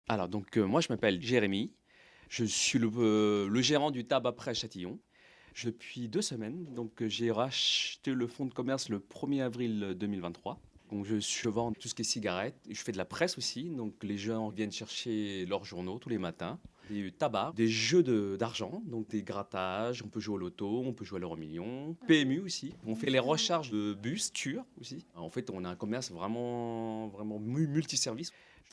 Moi, je m'appelle Jérémy. Je suis le gérant du tabac près Châtillon. Depuis 2 semaines, j'ai racheté le fonds de commerce le 1er avril 2023. Je vends tout ce qui est cigarettes et je fais de la presse aussi. Donc les gens viennent chercher leurs journaux tous les matins. Des tabac, des jeux d'argent, donc des grattages, on peut jouer au loto, on peut jouer à l'euro million, PMU aussi. On fait les recharges de bus, TUR aussi. En fait, on a un commerce vraiment multiservice.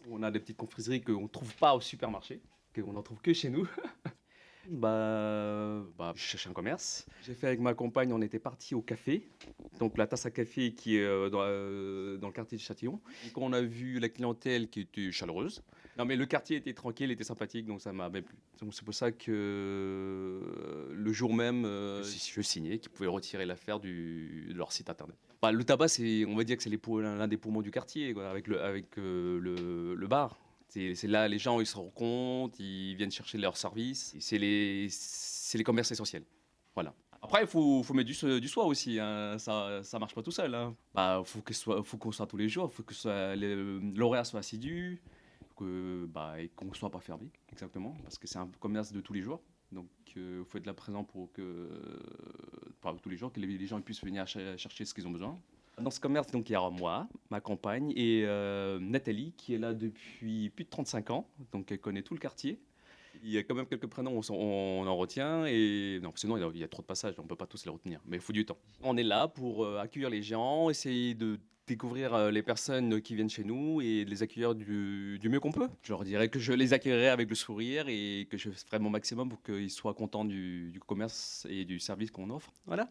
On a des petites confiseries qu'on ne trouve pas au supermarché, qu'on n'en trouve que chez nous. Je cherchais un commerce. J'ai fait avec ma compagne, on était parti au café, donc la tasse à café qui est dans le quartier de Châtillon. Donc on a vu la clientèle qui était chaleureuse. Non mais le quartier était tranquille, était sympathique, donc ça m'a bien plu. Donc c'est pour ça que le jour même, je signais qu'ils pouvaient retirer l'affaire de leur site internet. Le tabac, on va dire que c'est l'un des poumons du quartier, quoi, avec le bar. C'est là, les gens, ils se rencontrent, ils viennent chercher leurs services. Et c'est les commerces essentiels. Voilà. Après, il faut mettre du soi aussi, hein. Ça marche pas tout seul, hein. Faut qu'on soit tous les jours, faut que l'horaire soit assidu, et qu'on soit pas fermé, exactement, parce que c'est un commerce de tous les jours. Donc, il faut être là présent pour pas tous les jours, que les gens puissent venir chercher ce qu'ils ont besoin. Dans ce commerce, donc, il y a moi, ma compagne et Nathalie, qui est là depuis plus de 35 ans, donc elle connaît tout le quartier. Il y a quand même quelques prénoms, on en retient, et non, sinon il y a trop de passages, on ne peut pas tous les retenir, mais il faut du temps. On est là pour accueillir les gens, essayer de découvrir les personnes qui viennent chez nous et de les accueillir du mieux qu'on peut. Je leur dirais que je les accueillerai avec le sourire et que je ferai mon maximum pour qu'ils soient contents du commerce et du service qu'on offre. Voilà.